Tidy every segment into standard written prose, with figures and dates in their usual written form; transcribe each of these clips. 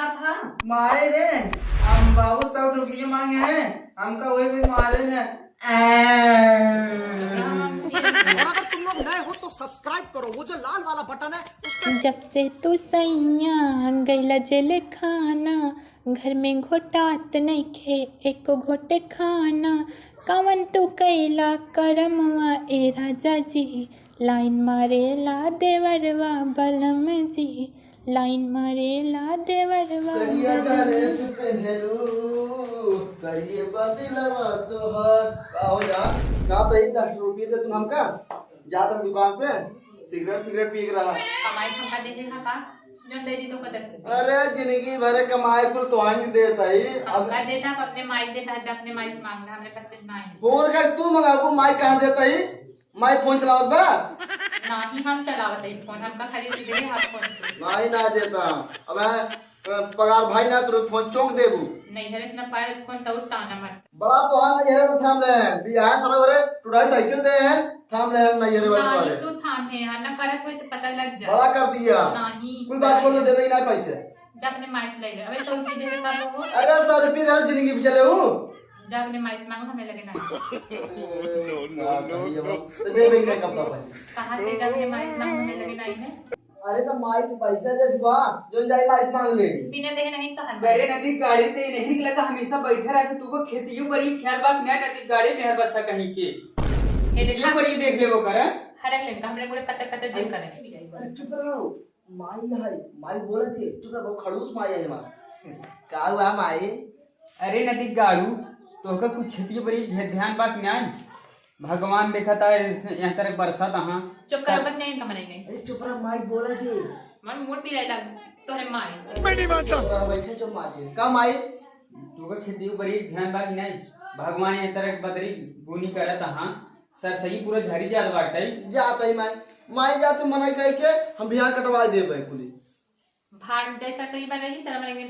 मारे रे हम बाबू 100 रुपये मांगे हैं, हमका वही भी मारे ने। और अगर तुम लोग नए हो तो सब्सक्राइब करो, वो जो लाल वाला बटन है उस पर। जब से तू सैया गैला जेल खाना, घर में घोटात नइखे एको घोटे खाना। कवन तू कैला करमवा ए राजा जी, लाइन मारेला देवरवा बलम जी, लाइन मारेला देवरवा करिया बलम ड्रेस जी। पहनलू करिए बदलवा तोहर आओ यार का भाई 10 रुपये दे तू हमका जात रहा दुकान पे सिगरेट पिगरेट पी रहा। कमाई हमका दे देना का जो दे दी तो कदर से अरे जिंदगी भर कमाए कुल तो नहीं देता ही अब हमका देता को अपने माई देता जब अपने माई से मांगना हमरे पास नहीं फोन कर तू मंगाबू माई कहां देता ही माई फोन चलावत बा नहीं हम चलावत है फोन हमका खरीद के दे हाथ फोन माई ना देता अब पगार भाई ना तुरंत फोन चौंक देबू नहीं हरे ना पाए फोन तो ताना मत बड़ा तो हम ये थाम ले बियाह सारा बरे टुडा साइकिल दे हैं थाम ले हम नहीं ये वाले नहीं तू थाम है ना करत होए तो पता लग जा बड़ा कर दिया नहीं कुल बात छोड़ दे देबे ना पैसे जब अपने माई से ले जा अबे 100 रुपए दे देता वो अरे 100 रुपये धर जिंदगी भी चले हूं जब अपने माई से मांग हमें लगे ना नो तो दे बेंगे कब तक कहां से जब अपने माई से मांग हमें लगे नहीं है अरे तो माई को पैसा दे दुआ जो जाई माई से मांग ले बिना देखे नहीं तो हर मेरे नदी गाड़ी ते नहीं निकला तो हमेशा बैठे रहे तू को खेतियों बड़ी ख्याल बात मैं नदी गाड़ी में हर बसा कहीं के ये ये देखा बड़ी देख ले वो करे हरक ले हमरे पूरे कच्चा कच्चा जिम करे अरे चुप रहो माई है माई बोले थे चुप रहो खड़ूस माई है मां का हुआ माई अरे नदी गाड़ू तो का कुछ खेतियों बड़ी ध्यान बात नहीं भगवान देखा था यहाँ तरह बरसात हाँ चुप कर बक नहीं कमरे नहीं अरे चुप रहो माई बोले थे मन मूड पी रहता तोरे माई से मैं नहीं मानता बैठे चुप माई का माई तू का खेतियों बड़ी ध्यान बात नहीं भगवान यहाँ तरह बदरी बुनी करा था हाँ सर सही पूरा झड़ी जात बाटे जात है माई जा तू मनाई कह के हम बिहार कटवा दे भाई कुली भाड़ जैसा सही बन रही तरह मैंने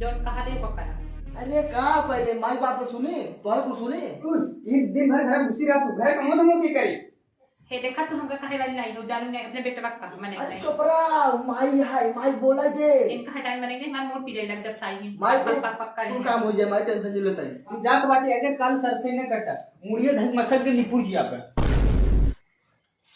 जो कहा दे वो करा अरे कहा पहले माई बात तो सुनी तोहर को सुनी तू एक दिन भर घर घुसी रहा तू घर कमो तो की करे हे देखा तू हमका कहे वाली नहीं हो जानू ने अपने बेटे का मने अरे नहीं चुप रहो माई है माई बोला दे इनका हटाई मने नहीं हमारा मूड पी लग जब साई माई तो पक पक तू काम हो जाए माई टेंशन नहीं लेता है तू जात बाटे अगर कल सर से न कटा मुड़िए ढंग मसल के निपुर जिया पर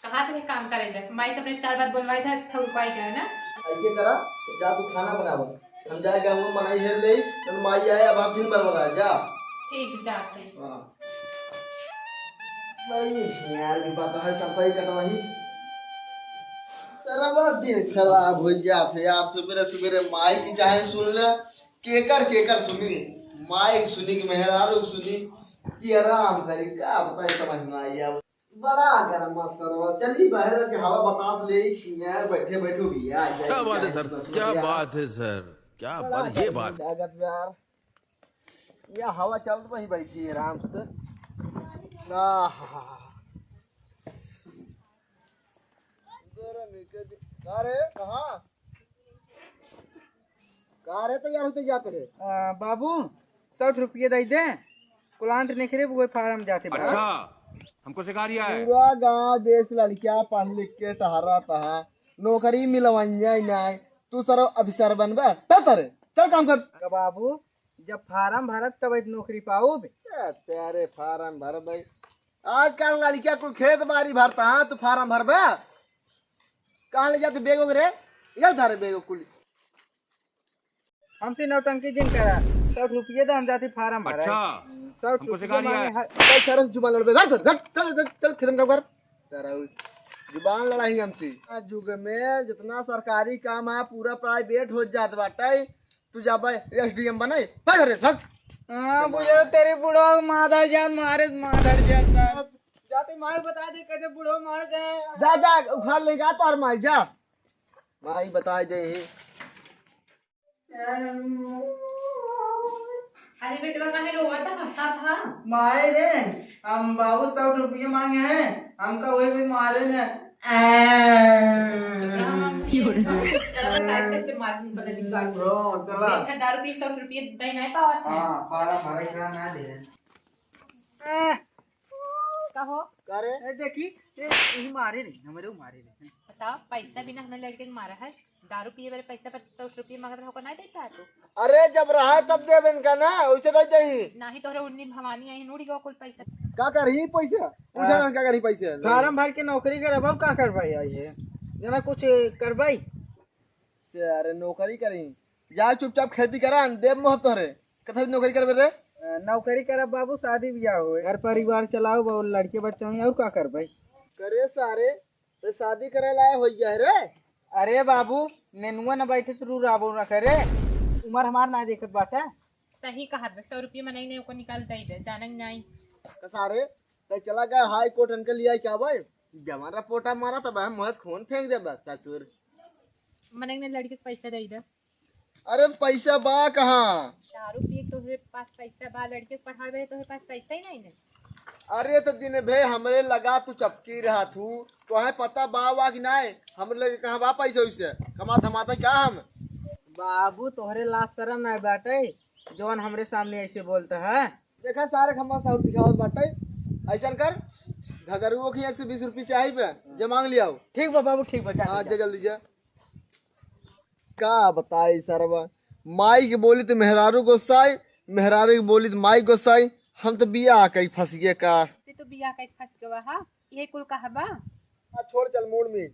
कहा थे काम करे जा माई से अपने 4 बात बोलवाई था ठौरपाई करे ना ऐसे करा जा तू खाना बनावा हम जाएगा हम मनाई हेर ले तो माई आए अब आप दिन भर बना जा ठीक जाते हां बड़ी यार भी पता है सब सही कटवाही तेरा बड़ा दिन खराब हो जाते यार सुबह सुबह माई की चाहे सुन ले केकर सुनी माई की सुनी की मेहरारू की सुनी कि आराम करी का बताए समझ में आई अब बड़ा गरम मस्त करो चलिए बाहर से हवा बतास ले यार बैठे बैठो भी आ जाए क्या बात है सर, क्या बात है सर, क्या बात ये बात यार ये हवा चल तो वही बैठी आराम से कहाँ तैयार होते जाते रे बाबू 100 रुपये दे दे प्लांट निकले वो फार्म जाते अच्छा हमको सिखा दिया है। पूरा गांव देश लड़कियां पढ़ लिख के टहरा था नौकरी मिलवन जाए नहीं तू सर अफसर बनबे चल काम कर बाबू जब फार्म भरत तब नौकरी पाओ तेरे फार्म भर भाई आजकल लड़कियां को खेत बाड़ी भरता है तू फार्म भरबे कहाँ ले जाते बेगो रे इधर धारे बेगो कुली हमसे नौटंकी जिन करा 100 रुपये दे हम जाते फार्म भरा अच्छा 100 हमको सिखा दिया है। चल चल जुबान लड़बे चल खत्म कर तेरा जुबान लड़ाई हमसे आज युग में जितना सरकारी काम है पूरा प्राइवेट हो जात बाटे तू जा भाई एसडीएम बने भाई रे सक हां बुझो तेरे बुढ़ो मादर जान मारे मादर जान जाते मार बता दे कैसे बुढ़ो मार जाए जा उखाड़ लेगा तो और माई जा माई बता दे अरे बेटे का रोवा था माए रे हम बाबू 100 रुपये मांगे हैं हमका वही भी मारे ने कैसे मारने वाला निकाल देखा दारू पी 100 रुपये दे नहीं पावा हां फारा मारे करा ना दे कहो करे देखी यही मारे रे हमारे मारे रे बताओ पैसा बिना हमें लड़के मारा है दारू पिए वाले पैसा पर 100 रुपये मांगत रहो को नहीं देता है तू अरे जब रहा है तब दे इनका ना, वैसे नहीं चाहिए। ना ही तोहरे उन्नी भवानी आई नूड़ी को कुल पैसा क्या करी पैसा पूछा ना, क्या करी पैसे फार्म भर के नौकरी करे बाबू का कर भाई ये जना कुछ कर भाई। अरे नौकरी करी जा, चुपचाप खेती करा, देव मोह तोहरे कथा नौकरी कर रे। नौकरी करे बाबू, शादी ब्याह हो, घर परिवार चलाओ बाबू, लड़के बच्चे हों और का कर भाई। करे सारे तो शादी करे लाए हो गया है रे। अरे बाबू नेनुआ न बैठे तो राबो न करे, उम्र हमार ना देखत बाटा। सही कहा 100 रुपये में नहीं को निकाल दे जाने नहीं सारे तो चला गया हाई कोर्ट इनके लिया क्या भाई, जमाना पोटा मारा तब हम महज खून फेंक दे बस चाचूर। मने ने लड़के को पैसा दे दे। अरे पैसा बा कहाँ, दारू पिए तोहरे पास पैसा बा, लड़के को पढ़ावे तोहरे पास पैसा ही नहीं ने। अरे तो दिन भे हमरे लगा तू चपकी रहा तू, तो है पता बा वा कि नहीं, हमरे लगे कहाँ बा पैसा वैसे कमा धमाता क्या हम। बाबू तोहरे लाश शर्म नहीं बाटे जौन हमरे सामने ऐसे बोलता है। देखा सारे खम्मा साहब सिखावत बाटे, ऐसा कर घगरुओं की 120 रुपये चाहिए पे जे मांग लिया। ठीक बा बाबू, ठीक बा, जा हाँ जा जल्दी जा। का बताई सरवा, माई की बोली तो मेहरारू गोसाई, मेहरारू की बोली तो माई गोसाई, हम तो बिया कहीं फंस गए का। तो बिया का फंस गवा हा, ये कुल कहबा। छोड़ चल मूड में।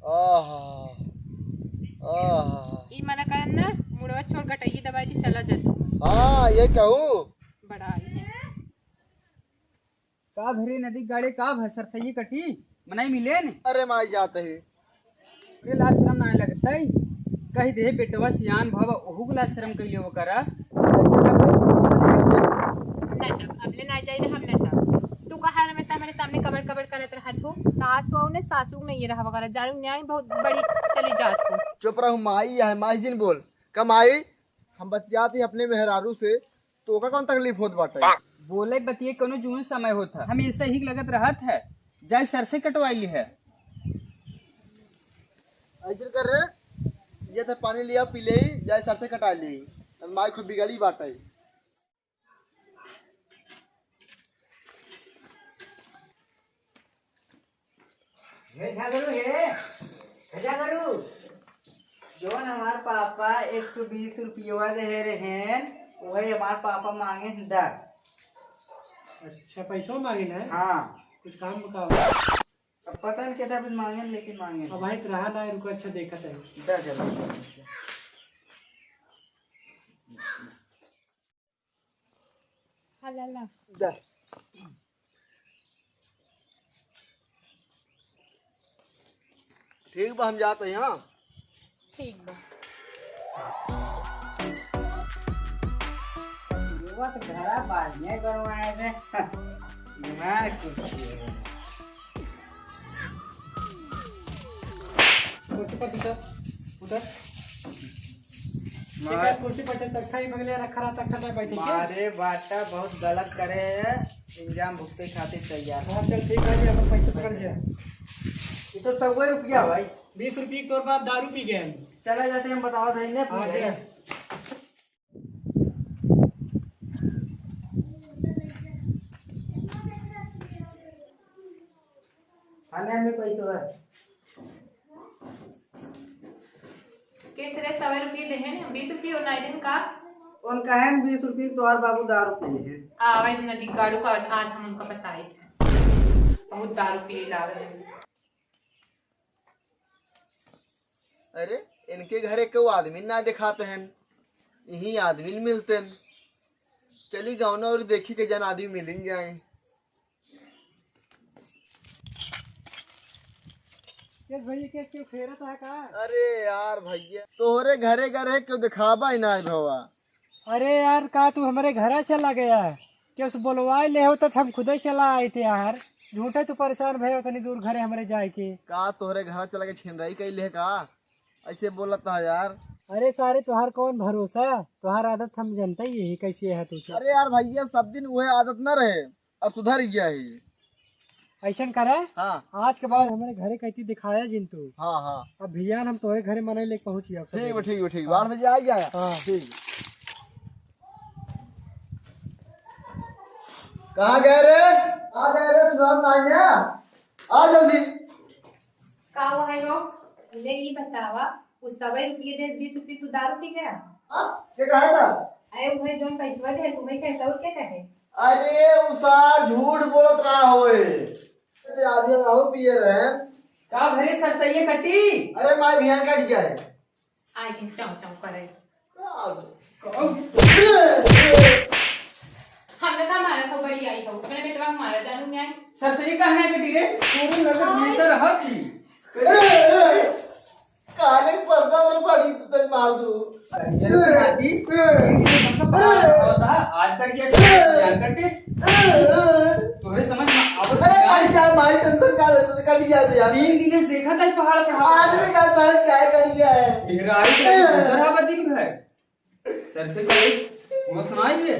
आहा आहा ई मना करन ना, मुड़वा छोड़ गटई दवाई थी चला जाता। हाँ ये कहूँ बड़ा आई है का भरी नदी गाड़ी का भसर थई कटी मनाई मिले न। अरे माई जाते ही रे ला शरम ना लगता है, कही दे बेटवा सियान भाव ओहु गुला शरम कइले वो करा। ना जा अबले ना जाई हम ना जा। तू कहा हमेशा हमारे सामने कबर कबर करत रहा तू, सासू ने सासू नहीं रहा वगैरह जारू न्याय बहुत बड़ी चली जात तू। चुप रहो माई है, माई जिन बोल कम आई, हम बतियाते अपने मेहरारू से, तो का कौन तकलीफ होत बाटे। बोले बतिए कोनो जून समय होता हमेशा ही लगत रहत है, जाय सर से कटवाई है। ऐसे कर रहे ये तो पानी लिया पी ले, जाए सर से कटा ली, माई खूब बिगड़ी बाटे। जौन हमार पापा 120 रुपया दे रहे हैं वही हमार पापा मांगे 10। अच्छा पैसों मांगे ना, हाँ कुछ काम बताओ। अब पता नहीं कैसा भी मांगे लेकिन मांगे अब भाई रहा ना रुको, अच्छा देखा है 10। हलाला जा ठीक बा, हम जाते हैं। हाँ ठीक बा। युवा तो घरा बाजने करवाए थे दिमाग कुछ कुर्सी पर उधर कुर्सी पर तख्ता ही बगले रखा रहा, तख्ता पे बैठे के। मारे बाटा बहुत गलत करे है, इंजाम भुगते खातिर तैयार। हाँ चल ठीक है जी, अपन पैसे पकड़ जाए। ये तो 100 रुपया भाई, 20 रुपये के तौर पर आप दारू पी गए। चला जाते हम बताओ सही ने हाँ चल। खाने में पैसा है केसरे 100 रुपये दे हैं 20 रुपये और नहीं दिन का उनका है 20 रुपये तो और बाबू दारू पी है। आवाज नदी गाड़ू का आज हम उनका बताए थे, बहुत दारू पी लाग रहे हैं। अरे इनके घरे क्यों आदमी ना दिखाते हैं, यही आदमी मिलते हैं। चली गाँव ना और देखी के जन आदमी मिल जाए। ये भैया कैसे फेरत है का? अरे यार भैया तोहरे घरे घरे क्यों दिखावा ही ना भवा। अरे यार का तू हमारे घर चला गया, क्या उस बोलवाए ले हो तो हम खुद ही चला आए थे यार। झूठे तू परेशान भैया उतनी दूर घरे हमारे जाए के। का तोहरे घर चला के छिनराई कैले का, ऐसे बोलता है यार। अरे सारे तुहार कौन भरोसा, तुहार आदत हम जानते ही है कैसे है तू। अरे यार भैया सब दिन वह आदत न रहे, अब सुधर गया है। ऐसा करे हाँ आज के बाद हमारे घरे कहती दिखाया जिन तू। हाँ हाँ अब भैया हम तोहरे घरे मने लेके पहुंची। अब ठीक है ठीक है ठीक है, 8 बजे आ जाए। हाँ ठीक। कहाँ गए रे? आ गए रे सुधार नाई, आ जल्दी। का हुआ है रो ले ये बतावा उस 20 दे 20 रुपये तू दारू पी गया हाँ क्या कहा था? अरे वो है जोन पैसा दे तुम्हें कैसा और क्या कहे अरे उसार झूठ बोलत रहा होए। अरे आदमी आओ पिए रहे। का भरे सर सही कटी। अरे माय भियान कट जाए। आई के चाव चाव करे हमने का मारा था बड़ी आई था मैंने बेटवा को मारा जानू न्याय सर सही कहना है कटी रे पूरी नजर भीसर हथी। काले पर्दा में पड़ी तो मार दूं। आदि आज कट गया ध्यान कटे तोरे समझ में आवत अरे भाई जा माई टंडन का कट गया यार। 3 दिन से देखा था पहाड़ पर आज भी क्या साहब क्या कट गया है? ढेराई सर हा दिन भर सर से पहले वो सुनाई दे।